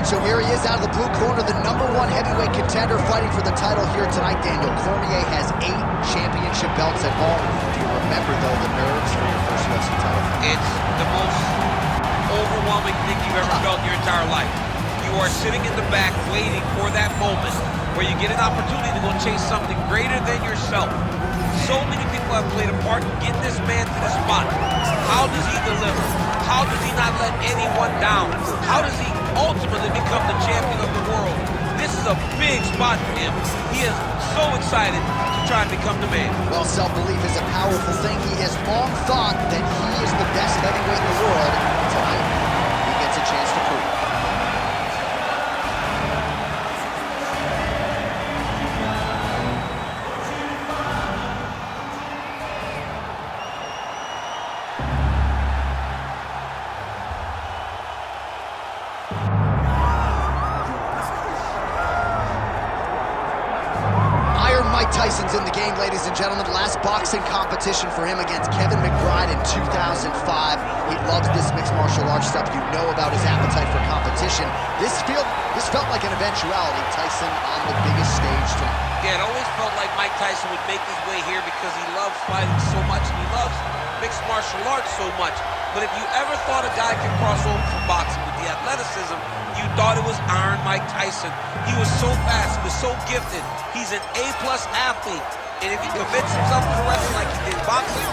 right, so here he is out of the blue corner, the #1 heavyweight contender fighting for the title here tonight. Daniel Cormier has 8 championship belts at home. Do you remember, though, the nerves for your first UFC title fight? It's the most overwhelming thing you've ever felt in your entire life. You are sitting in the back waiting for that moment where you get an opportunity to go chase something greater than yourself. So many people have played a part in getting this man to this spot. How does he deliver? How does he not let anyone down? How does he ultimately become the champion of the world? This is a big spot for him. He is so excited to try and become the man. Well, self-belief is a powerful thing. He has long thought that he is the best heavyweight in the world. Tonight, he gets a chance to prove it. Tyson's in the game, ladies and gentlemen. Last boxing competition for him against Kevin McBride in 2005. He loves this mixed martial arts stuff. You know about his appetite for competition. This felt like an eventuality. Tyson on the biggest stage tonight. Yeah, it always felt like Mike Tyson would make his way here because he loves fighting so much and he loves mixed martial arts so much. But if you ever thought a guy could cross over from boxing with the athleticism, you thought it was Iron Mike Tyson. He was so fast, he was so gifted. He's an A-plus athlete. And if he commits himself to the wrestling like he did boxing,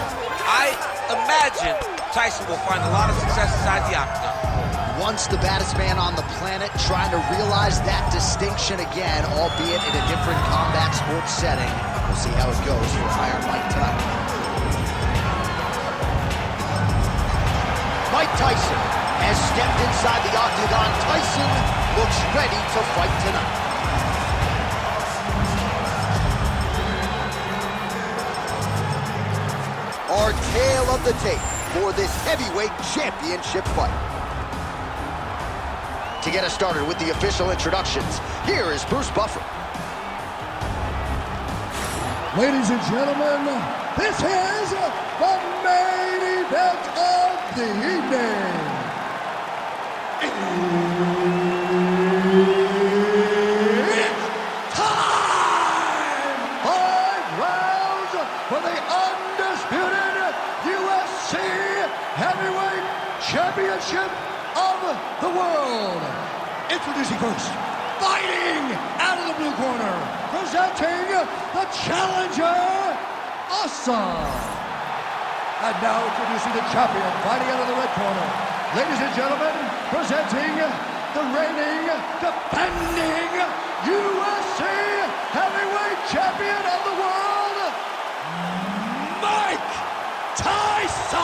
I imagine Tyson will find a lot of success inside the octagon. Once the baddest man on the planet, trying to realize that distinction again, albeit in a different combat sports setting. We'll see how it goes for Iron Mike tonight. Mike Tyson has stepped inside the octagon. Tyson looks ready to fight tonight. Our tale of the tape for this heavyweight championship fight. To get us started with the official introductions, here is Bruce Buffer. Ladies and gentlemen, this is the main event of the evening. It's time! 5 rounds for the undisputed UFC Heavyweight Championship of the world. Introducing first, fighting out of the blue corner, presenting the challenger, Awesome. And now introducing the champion, fighting out of the red corner. Ladies and gentlemen, presenting the reigning, defending UFC Heavyweight Champion of the world, Mike Tyson!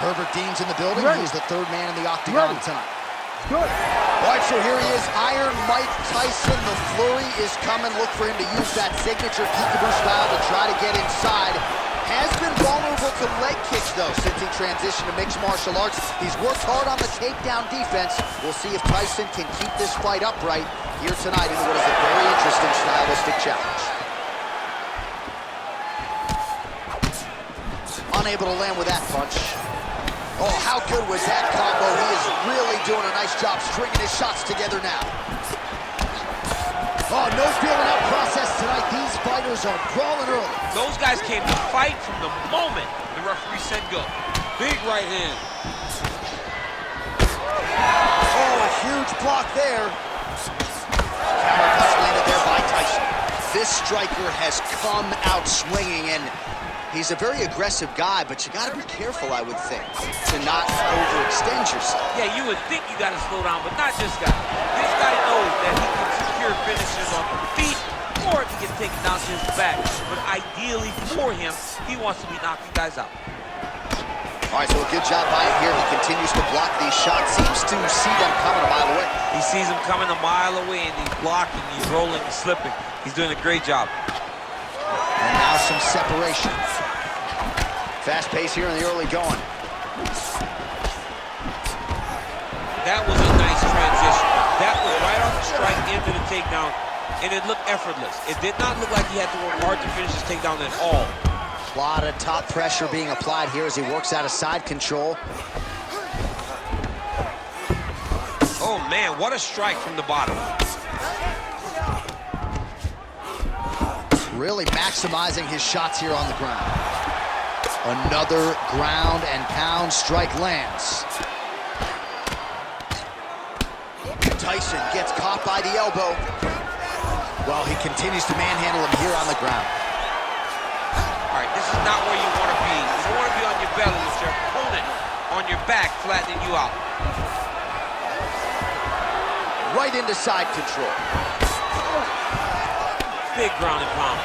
Herbert Dean's in the building. He's the 3rd man in the octagon tonight. Good. All right, so here he is, Iron Mike Tyson. The flurry is coming. Look for him to use that signature peekaboo style to try to get inside. Has been vulnerable to leg kicks, though, since he transitioned to mixed martial arts. He's worked hard on the takedown defense. We'll see if Tyson can keep this fight upright here tonight in what is a very interesting stylistic challenge. Unable to land with that punch. Oh, how good was that combo? He is really doing a nice job stringing his shots together now. Oh, no feeling out process tonight. These fighters are brawling early. Those guys came to fight from the moment the referee said go. Big right hand. Oh, a huge block there. Counter punch landed there by Tyson. This striker has come out swinging, and he's a very aggressive guy, but you got to be careful, I would think, to not overextend yourself. Yeah, you would think you got to slow down, but not this guy. This guy knows that he can secure finishes on the feet, or if he gets taken down to his back. But ideally for him, he wants to be knocking guys out. All right, so a good job by him here. He continues to block these shots. Seems to see them coming a mile away. He sees them coming a mile away, and he's blocking, he's rolling, he's slipping. He's doing a great job. And now some separation. Fast pace here in the early going. That was a nice transition. That was right off the strike into the takedown, and it looked effortless. It did not look like he had to work hard to finish his takedown at all. A lot of top pressure being applied here as he works out of side control. Oh, man, what a strike from the bottom. Really maximizing his shots here on the ground. Another ground and pound strike lands. Tyson gets caught by the elbow. Well, he continues to manhandle him here on the ground. All right, this is not where you want to be. You don't want to be on your belly with your opponent on your back, flattening you out. Right into side control. Big ground and pound.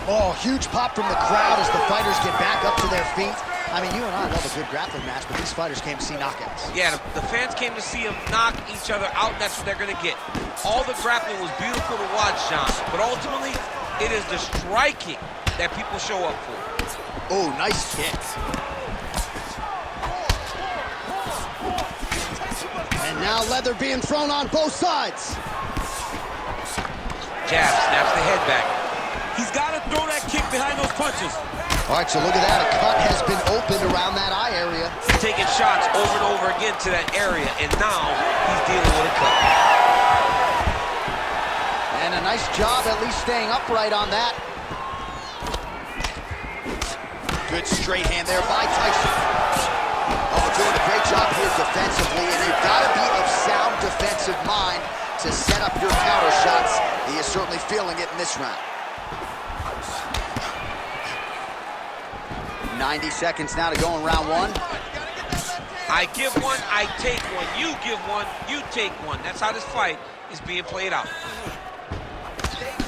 Oh, huge pop from the crowd as the fighters get back up to their feet. I mean, you and I love a good grappling match, but these fighters came to see knockouts. Yeah, the fans came to see them knock each other out, and that's what they're going to get. All the grappling was beautiful to watch, John, but ultimately, it is the striking that people show up for. Oh, nice kick. And now leather being thrown on both sides. Jab, snaps the head back. He's got to throw that kick behind those punches. All right, so look at that. A cut has been opened around that eye area. Taking shots over and over again to that area, and now he's dealing with a cut. And a nice job at least staying upright on that. Good straight hand there by Tyson. Oh, doing a great job here defensively, and you've got to be of sound defensive mind to set up your counter shots. He is certainly feeling it in this round. 90 seconds now to go in round one. I give one, I take one. You give one, you take one. That's how this fight is being played out.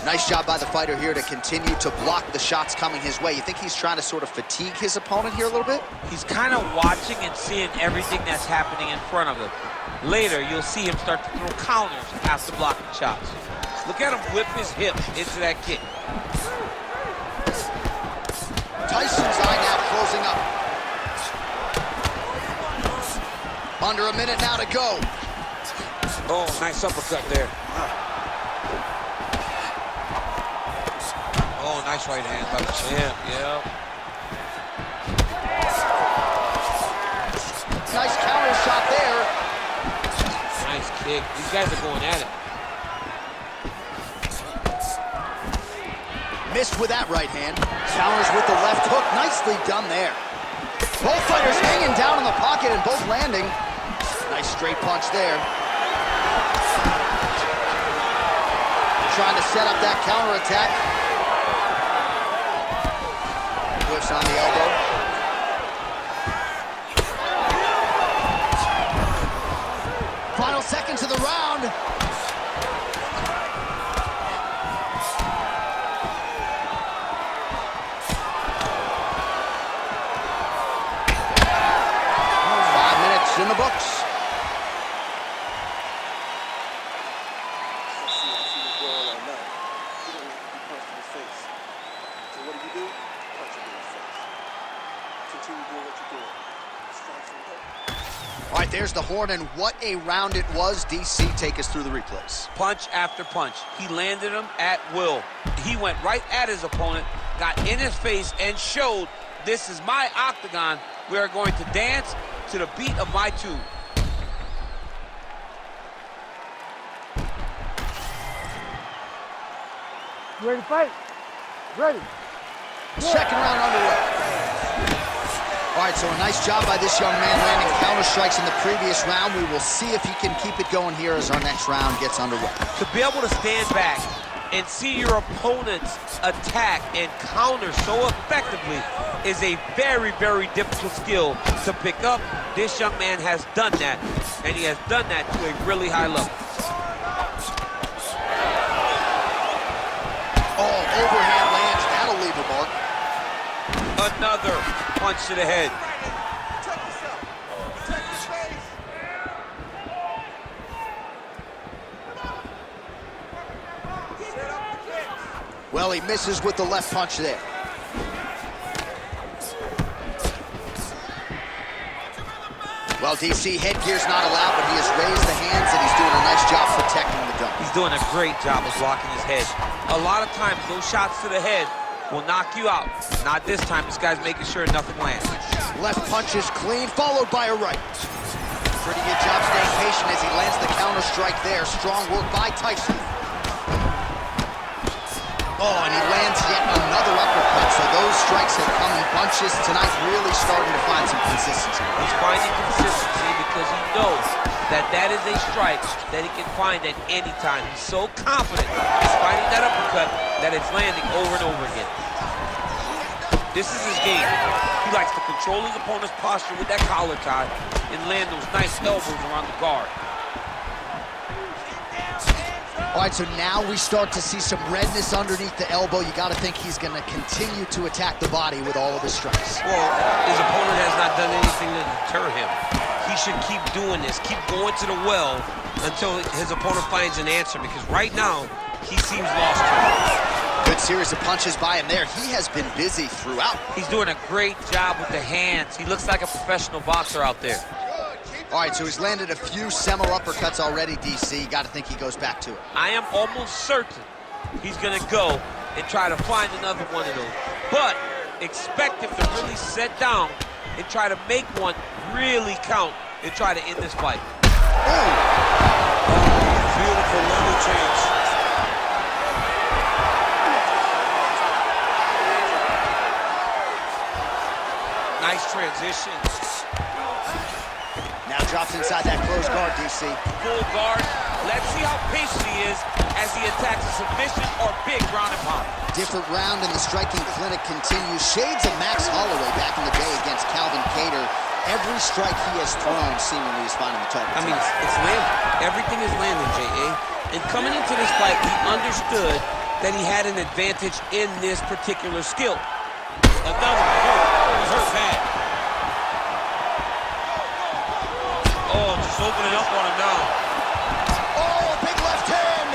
Nice job by the fighter here to continue to block the shots coming his way. You think he's trying to sort of fatigue his opponent here a little bit? He's kind of watching and seeing everything that's happening in front of him. Later, you'll see him start to throw counters after blocking shots. Look at him whip his hip into that kick. Tyson's eye now closing up. Under a minute now to go. Oh, nice uppercut there. Oh, nice right hand by the champ, yeah. Nice counter shot there. Nice kick. These guys are going at it. Missed with that right hand. Counters with the left hook. Nicely done there. Both fighters hanging down in the pocket and both landing. Nice straight punch there. Trying to set up that counter attack. Whiffs on the elbow. Final seconds of the round. In the books. All right, there's the horn, and what a round it was. DC, take us through the replays. Punch after punch. He landed him at will. He went right at his opponent, got in his face, and showed, this is my octagon. We are going to dance to the beat of my tune. You ready to fight? Ready. Second round underway. All right, so a nice job by this young man landing counter strikes in the previous round. We will see if he can keep it going here as our next round gets underway. To be able to stand back and see your opponent's attack and counter so effectively is a very, very difficult skill to pick up. This young man has done that, and he has done that to a really high level. Oh, overhand lands. That'll leave a mark. Another punch to the head. Well, he misses with the left punch there. Well, DC, headgear's not allowed, but he has raised the hands, and he's doing a nice job protecting the dome. He's doing a great job of blocking his head. A lot of times, those shots to the head will knock you out. Not this time. This guy's making sure nothing lands. Left punch is clean, followed by a right. Pretty good job staying patient as he lands the counter strike there. Strong work by Tyson. Oh, and he lands yet another uppercut. So those strikes have come in bunches tonight, really starting to find some consistency. He's finding consistency because he knows that that is a strike that he can find at any time. He's so confident he's finding that uppercut that it's landing over and over again. This is his game. He likes to control his opponent's posture with that collar tie and land those nice elbows around the guard. All right, so now we start to see some redness underneath the elbow. You got to think he's going to continue to attack the body with all of his strikes. Well, his opponent has not done anything to deter him. He should keep doing this, keep going to the well until his opponent finds an answer, because right now, he seems lost to it. Good series of punches by him there. He has been busy throughout. He's doing a great job with the hands. He looks like a professional boxer out there. All right, so he's landed a few seminal uppercuts already, DC. You got to think he goes back to it. I am almost certain he's going to go and try to find another one of those. But expect him to really sit down and try to make one really count and try to end this fight. Ooh. Beautiful level change. Nice transition. Now drops inside that closed guard, DC. Full guard. Let's see how patient he is as he attacks a submission or big ground and pound. Different round in the striking clinic continues. Shades of Max Holloway back in the day against Calvin Kattar. Every strike he has thrown seemingly is finding the target. I mean, it's landing. Everything is landing, J.A. And coming into this fight, he understood that he had an advantage in this particular skill. Another hurt. It was hurt bad. Oh, just opening up on him now. Oh, a big left hand!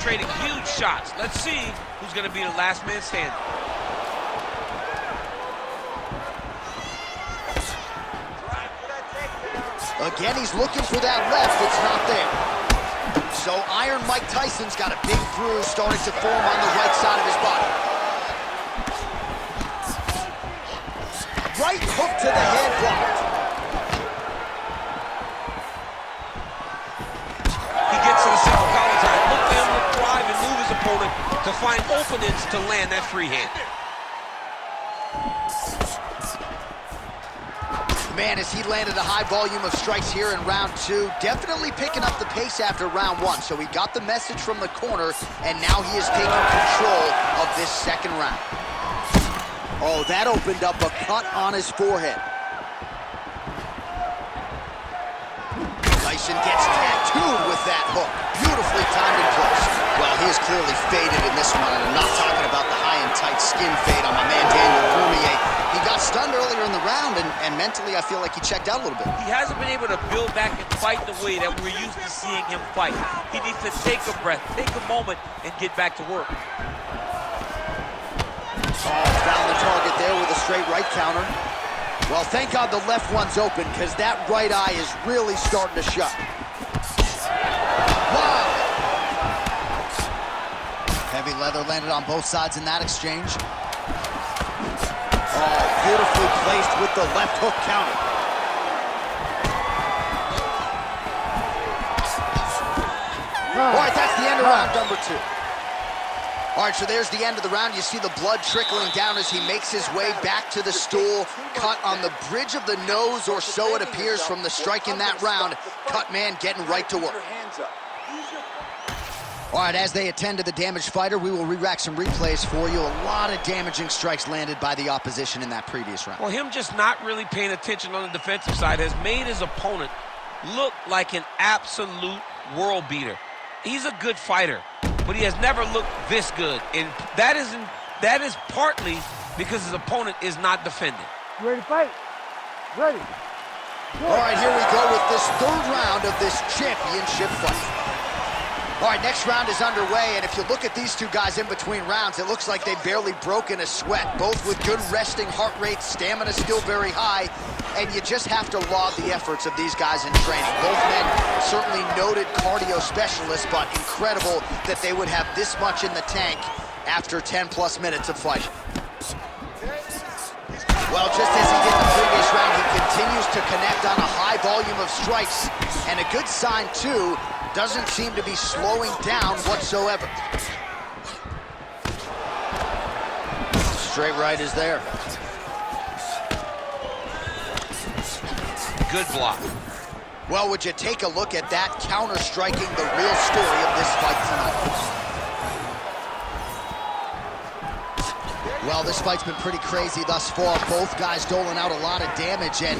Trading huge shots. Let's see who's going to be the last man standing. Again, he's looking for that left. It's not there. So Iron Mike Tyson's got a big bruise starting to form on the right side of his body. Right hook to the head blocked. He gets to the single collar tie. Look for him to drive and move his opponent to find openings to land that free hand. Man, as he landed a high volume of strikes here in round two, definitely picking up the pace after round one. So he got the message from the corner, and now he is taking control of this second round. Oh, that opened up a cut on his forehead. Tyson gets tattooed with that hook. Beautifully timed and close. Well, he is clearly faded in this one, and I'm not talking about the high and tight skin fade on my man Daniel Cormier. He got stunned earlier in the round, and mentally I feel like he checked out a little bit. He hasn't been able to build back and fight the way that we're used to seeing him fight. He needs to take a breath, take a moment, and get back to work. Oh, found the target there with a straight right counter. Well, thank God the left one's open, because that right eye is really starting to shut. Wow! Heavy leather landed on both sides in that exchange. Oh, beautifully placed with the left hook counter. All right, that's the end of round number two. All right, so there's the end of the round. You see the blood trickling down as he makes his way back to the stool. Cut on the bridge of the nose, or so it appears from the strike in that round. Cut man getting right to work. All right, as they attend to the damaged fighter, we will re-rack some replays for you. A lot of damaging strikes landed by the opposition in that previous round. Well, him just not really paying attention on the defensive side has made his opponent look like an absolute world beater. He's a good fighter, but he has never looked this good, and that is partly because his opponent is not defending. You ready to fight? Ready. Good. All right, here we go with this third round of this championship fight. All right, next round is underway, and if you look at these two guys in between rounds, it looks like they've barely broken a sweat, both with good resting heart rates, stamina still very high, and you just have to laud the efforts of these guys in training. Both men certainly noted cardio specialists, but incredible that they would have this much in the tank after 10-plus minutes of fighting. Well, just as he did the previous round, he continues to connect on a high volume of strikes, and a good sign, too, doesn't seem to be slowing down whatsoever. Straight right is there. Good block. Well, would you take a look at that, counter-striking the real story of this fight tonight? Well, this fight's been pretty crazy thus far. Both guys doling out a lot of damage, and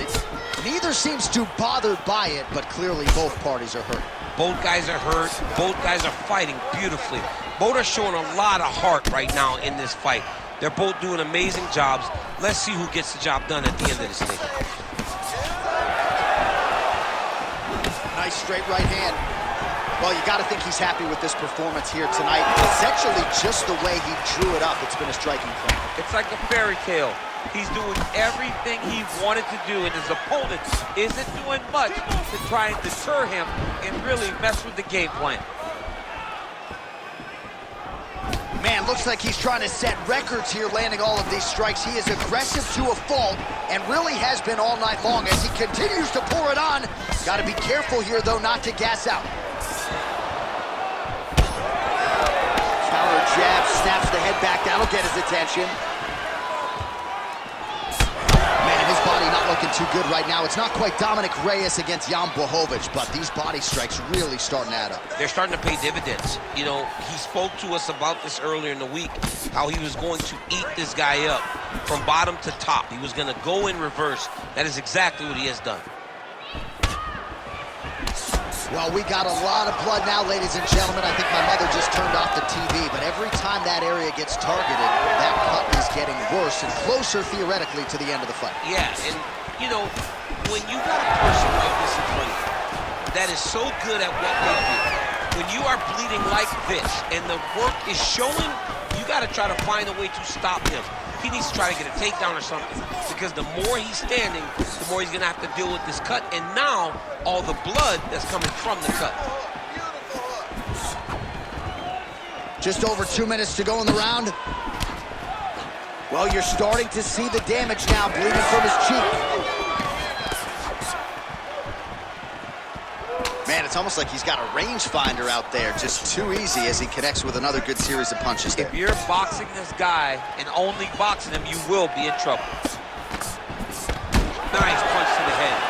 neither seems too bothered by it, but clearly both parties are hurt. Both guys are hurt. Both guys are fighting beautifully. Both are showing a lot of heart right now in this fight. They're both doing amazing jobs. Let's see who gets the job done at the end of this thing. Nice straight right hand. Well, you got to think he's happy with this performance here tonight. Essentially just the way he drew it up. It's been a striking claim. It's like a fairy tale. He's doing everything he wanted to do, and his opponent isn't doing much to try and deter him and really mess with the game plan. Man, looks like he's trying to set records here, landing all of these strikes. He is aggressive to a fault and really has been all night long as he continues to pour it on. Got to be careful here, though, not to gas out. Counter jab, snaps the head back. That'll get his attention. Man, his body not looking too good right now. It's not quite Dominic Reyes against Jan Blachowicz, but these body strikes really starting to add up. They're starting to pay dividends. You know, he spoke to us about this earlier in the week, how he was going to eat this guy up from bottom to top. He was going to go in reverse. That is exactly what he has done. Well, we got a lot of blood now, ladies and gentlemen. I think my mother just turned off the TV, but every time that area gets targeted, that cut is getting worse and closer, theoretically, to the end of the fight. Yeah, and, you know, when you got a person like this in front of you that is so good at what they do, when you are bleeding like this and the work is showing, you got to try to find a way to stop him. He needs to try to get a takedown or something, because the more he's standing, the more he's going to have to deal with this cut, and now all the blood that's coming from the cut. Just over 2 minutes to go in the round. Well, you're starting to see the damage now, bleeding from his cheek. Man, it's almost like he's got a rangefinder out there, just too easy as he connects with another good series of punches there. If you're boxing this guy and only boxing him, you will be in trouble. Nice punch to the head.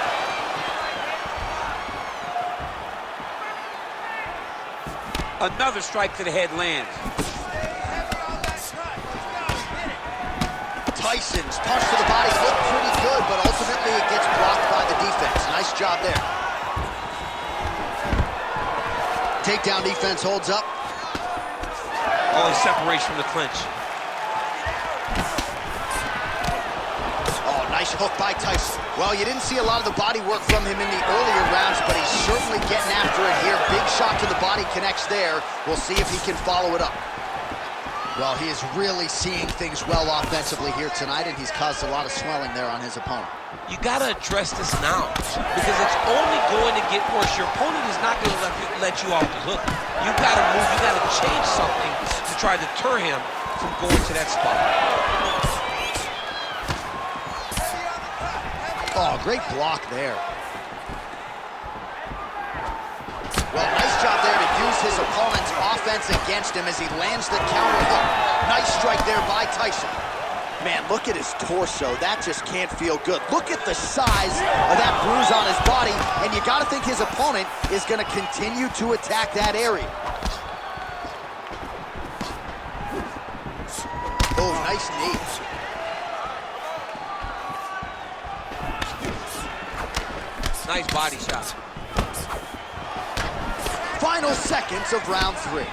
Another strike to the head lands. Tyson's punch to the body looked pretty good, but ultimately it gets blocked by the defense. Nice job there. Takedown defense holds up. Oh, he separates from the clinch. Oh, nice hook by Tyson. Well, you didn't see a lot of the body work from him in the earlier rounds, but he's certainly getting after it here. Big shot to the body connects there. We'll see if he can follow it up. Well, he is really seeing things well offensively here tonight, and he's caused a lot of swelling there on his opponent. You got to address this now, because it's only going to get worse. Your opponent is not going to let you off the hook. You got to move. You got to change something to try to deter him from going to that spot. Oh, great block there. Well, nice job there to use his opponent's offense against him as he lands the counter hook. Nice strike there by Tyson. Man, look at his torso. That just can't feel good. Look at the size of that bruise on his body, and you got to think his opponent is going to continue to attack that area. Oh, nice knee. Nice body shot. Final seconds of round 3.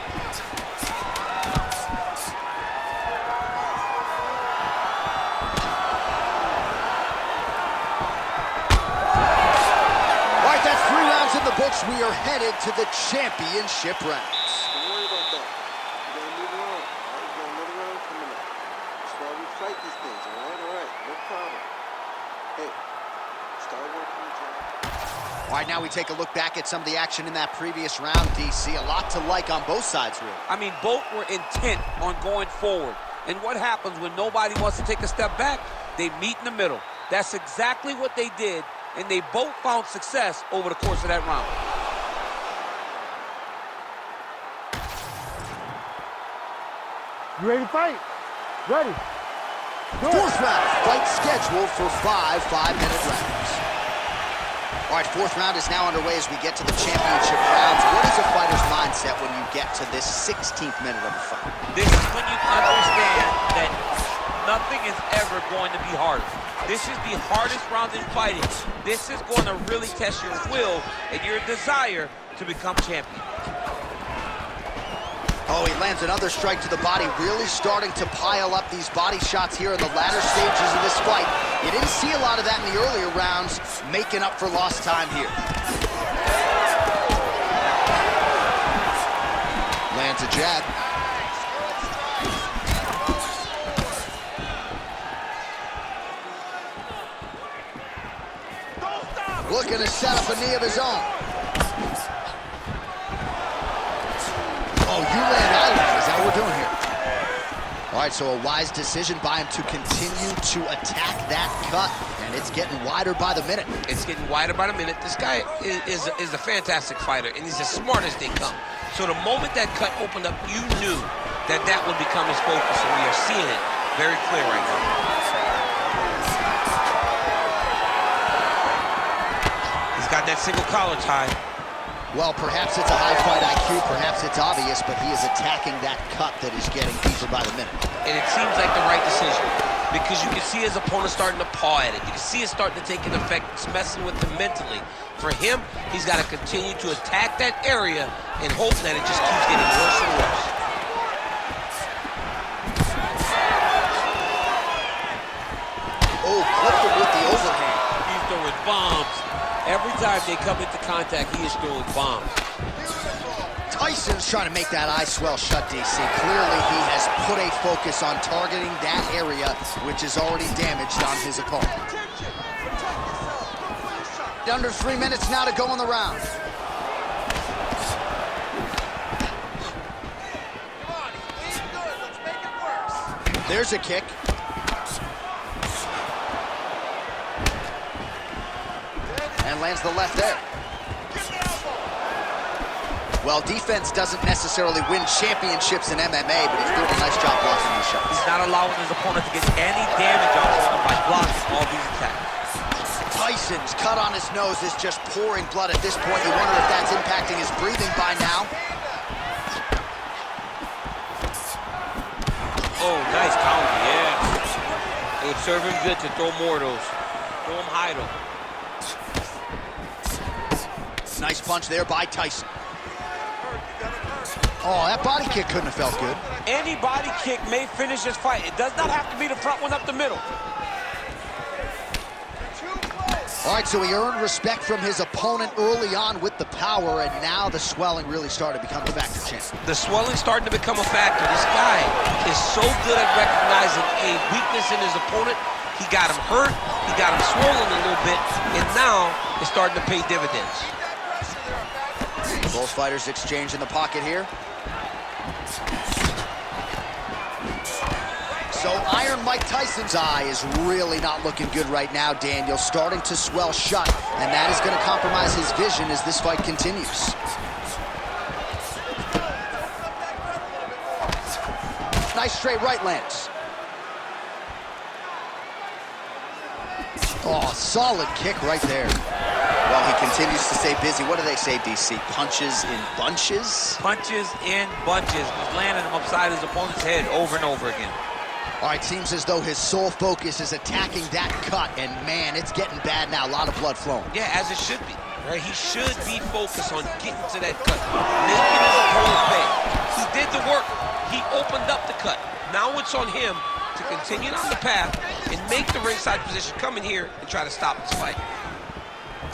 as we are headed to the championship rounds. Don't worry about that. You gotta move around. All right, you got another round coming up. That's why we fight these things, all right, no problem. Hey, start working the job. All right, now we take a look back at some of the action in that previous round, DC. A lot to like on both sides, really. I mean, both were intent on going forward. And what happens when nobody wants to take a step back? They meet in the middle. That's exactly what they did, and they both found success over the course of that round. You ready to fight? Ready. Fourth round, fight scheduled for 5 5-minute rounds. All right, fourth round is now underway as we get to the championship rounds. What is a fighter's mindset when you get to this 16th minute of the fight? This is when you understand that nothing is ever going to be harder. This is the hardest round in fighting. This is going to really test your will and your desire to become champion. Oh, he lands another strike to the body, really starting to pile up these body shots here in the latter stages of this fight. You didn't see a lot of that in the earlier rounds, making up for lost time here. Lands a jab. Looking to set up a knee of his own. Oh, you land, I land. Is that what we're doing here? All right, so a wise decision by him to continue to attack that cut, and it's getting wider by the minute. It's getting wider by the minute. This guy is a fantastic fighter, and he's as smart as they come. So the moment that cut opened up, you knew that that would become his focus, and we are seeing it very clear right now. He's got that single collar tie. Well, perhaps it's a high fight IQ, perhaps it's obvious, but he is attacking that cut that is getting deeper by the minute. And it seems like the right decision because you can see his opponent starting to paw at it. You can see it starting to take an effect. It's messing with him mentally. For him, he's got to continue to attack that area and hope that it just keeps getting worse and worse. Oh, clipped him with the overhand. He's throwing bombs. Every time they come into contact, he is throwing bombs. Tyson's trying to make that eye swell shut, DC. Clearly, he has put a focus on targeting that area, which is already damaged on his opponent. Under 3 minutes now to go in the round. There's a kick. And lands the left there. Well, defense doesn't necessarily win championships in MMA, but he's doing a nice job blocking these shots. He's not allowing his opponent to get any damage on him by blocking all these attacks. Tyson's cut on his nose is just pouring blood at this point. You wonder if that's impacting his breathing by now. Oh, nice counter, yeah. It would serve him good to throw more of those. Throw him high, though. Nice punch there by Tyson. Oh, that body kick couldn't have felt good. Any body kick may finish this fight. It does not have to be the front one up the middle. All right, so he earned respect from his opponent early on with the power, and now the swelling really started to become a factor, champ. The swelling starting to become a factor. This guy is so good at recognizing a weakness in his opponent. He got him hurt, he got him swollen a little bit, and now it's starting to pay dividends. Both fighters exchange in the pocket here. So Iron Mike Tyson's eye is really not looking good right now, Daniel. Starting to swell shut, and that is going to compromise his vision as this fight continues. Nice straight right lands. Oh, solid kick right there. Well, he continues to stay busy. What do they say, DC? Punches in bunches? Punches in bunches. He's landing them upside his opponent's head over and over again. All right, seems as though his sole focus is attacking that cut, and man, it's getting bad now. A lot of blood flowing. Yeah, as it should be. Right? He should be focused on getting to that cut, making his opponent pay. He did the work. He opened up the cut. Now it's on him to continue on the path and make the ringside position, come in here and try to stop this fight.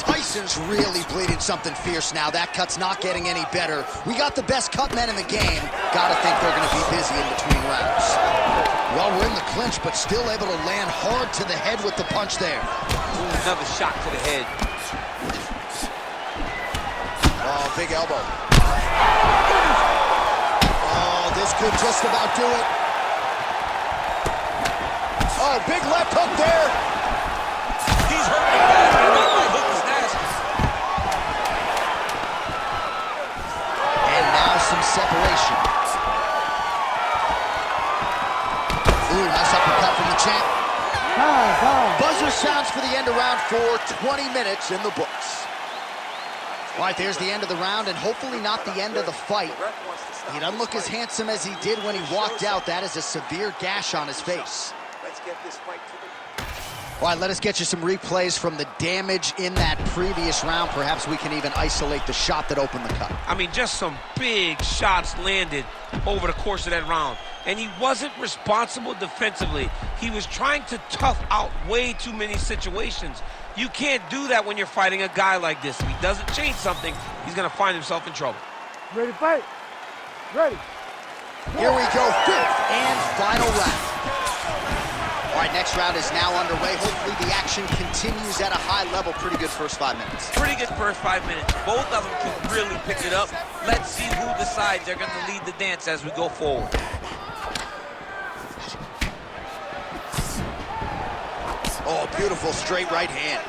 Tyson's really bleeding something fierce now. That cut's not getting any better. We got the best cut men in the game. Gotta think they're gonna be busy in between rounds. Well, we're in the clinch, but still able to land hard to the head with the punch there. Ooh, another shot to the head. Oh, big elbow. Oh, this could just about do it. Oh, big left hook there. He's hurting bad. That right hook is nasty. And now some separation. Ooh, nice uppercut from the champ. Buzzer sounds for the end of round 4, 20 minutes in the books. All right, there's the end of the round, and hopefully not the end of the fight. He doesn't look as handsome as he did when he walked out. That is a severe gash on his face. Let's get this fight to the... All right, let us get you some replays from the damage in that previous round. Perhaps we can even isolate the shot that opened the cut. I mean, just some big shots landed over the course of that round. And he wasn't responsible defensively. He was trying to tough out way too many situations. You can't do that when you're fighting a guy like this. If he doesn't change something, he's going to find himself in trouble. Ready to fight? Ready. Here we go, 5th and final round. All right, next round is now underway. Hopefully the action continues at a high level. Pretty good first 5 minutes. Pretty good first 5 minutes. Both of them can really pick it up. Let's see who decides they're going to lead the dance as we go forward. Oh, beautiful straight right hand.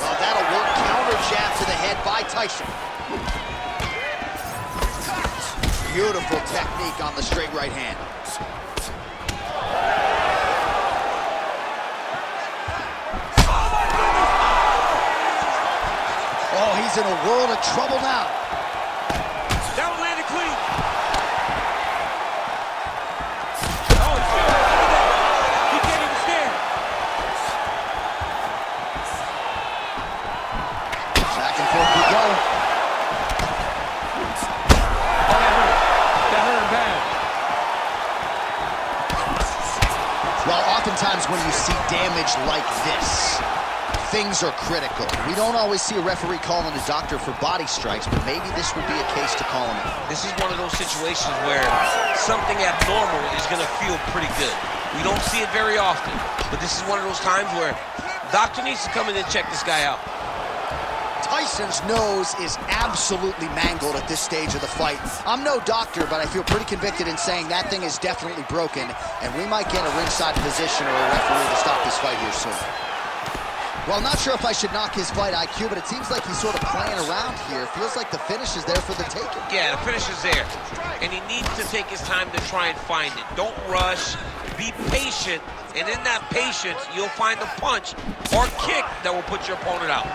Well, that'll work. Counter jab to the head by Tyson. Beautiful technique on the straight right hand. Oh, he's in a world of trouble now. That one landed clean. Oftentimes when you see damage like this, things are critical. We don't always see a referee calling a doctor for body strikes, but maybe this would be a case to call him in. This is one of those situations where something abnormal is going to feel pretty good. We don't see it very often, but this is one of those times where doctor needs to come in and check this guy out. Tyson's nose is absolutely mangled at this stage of the fight. I'm no doctor, but I feel pretty convicted in saying that thing is definitely broken, and we might get a ringside physician or a referee to stop this fight here soon. Well, I'm not sure if I should knock his fight IQ, but it seems like he's sort of playing around here. It feels like the finish is there for the taking. Yeah, the finish is there, and he needs to take his time to try and find it. Don't rush, be patient, and in that patience, you'll find a punch or kick that will put your opponent out.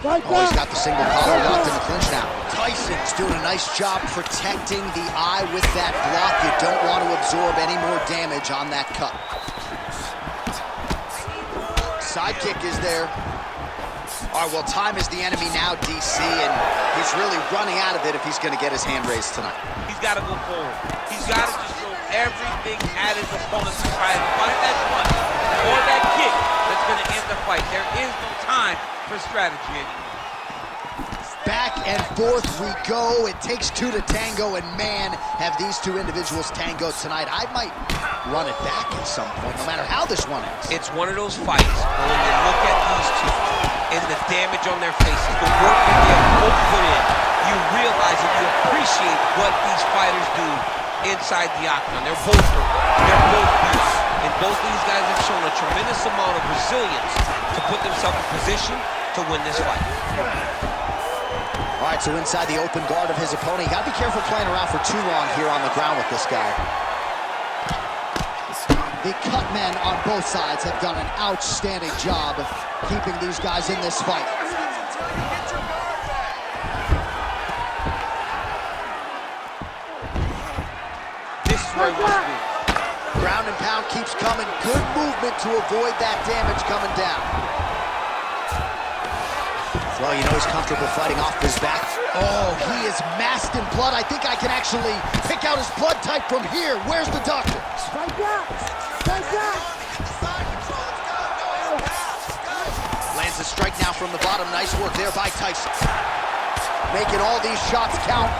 Oh, he's got the single collar locked in the clinch now. Tyson's doing a nice job protecting the eye with that block. You don't want to absorb any more damage on that cut. Side kick is there. All right, well, time is the enemy now, DC, and he's really running out of it if he's going to get his hand raised tonight. He's got to go forward. He's got to just throw everything at his opponent to try and find that punch or that kick that's going to end the fight. There is no time for strategy anymore. Back and forth we go. It takes two to tango, and man, have these two individuals tangoed tonight. I might run it back at some point, no matter how this one ends. It's one of those fights where when you look at these two and the damage on their faces, the work that they have both put in, you realize and you appreciate what these fighters do inside the octagon. They're both beat, and both of these guys have shown a tremendous amount of resilience to put themselves in position to win this fight. All right, so inside the open guard of his opponent, you gotta be careful playing around for too long here on the ground with this guy. The cut men on both sides have done an outstanding job of keeping these guys in this fight. This is where he wants to be. Ground and pound keeps coming. Good movement to avoid that damage coming down. Well, you know he's comfortable fighting off his back. Oh, he is masked in blood. I think I can actually pick out his blood type from here. Where's the doctor? Strike out. Lands a strike now from the bottom. Nice work there by Tyson. Making all these shots count.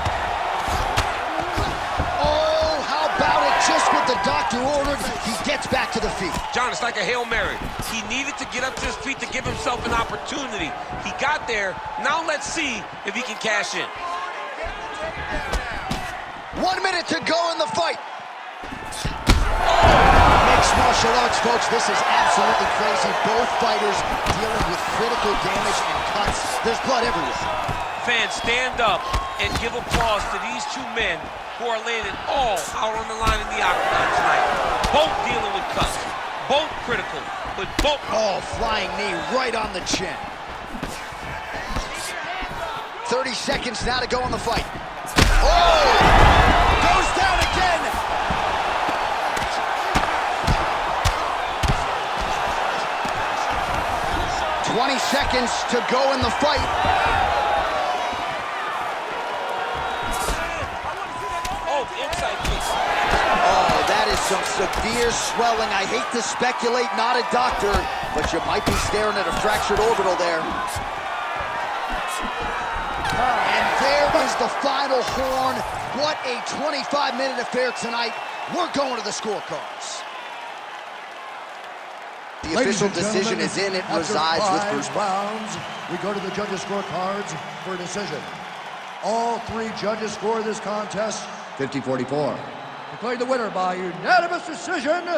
Oh, how about it? Just what the doctor ordered, he gets back to the feet. John, it's like a Hail Mary. He needed to get up to his feet to give himself an opportunity. He got there. Now let's see if he can cash in. 1 minute to go in the fight. Mixed martial arts, folks. This is absolutely crazy. Both fighters dealing with critical damage and cuts. There's blood everywhere. Fans, stand up and give applause to these two men who are laying it all out on the line in the octagon tonight. Both dealing with cuts, both critical, but both... Oh, flying knee right on the chin. 30 seconds now to go in the fight. Oh! Goes down again! "20 seconds to go in the fight. Inside kick. Oh, that is some severe swelling. I hate to speculate, not a doctor, but you might be staring at a fractured orbital there. And there is the final horn. What a 25-minute affair tonight. We're going to the scorecards. The official decision is in. It resides with Bruce. Rounds, we go to the judges' scorecards for a decision. All three judges score this contest 50-44. Declared the winner by unanimous decision,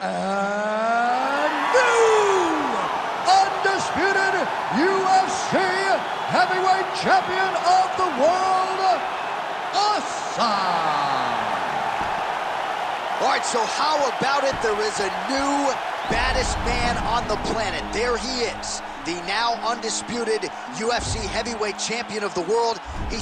and new undisputed UFC heavyweight champion of the world, Hassan. All right, so how about it? There is a new baddest man on the planet. There he is, the now undisputed UFC heavyweight champion of the world. He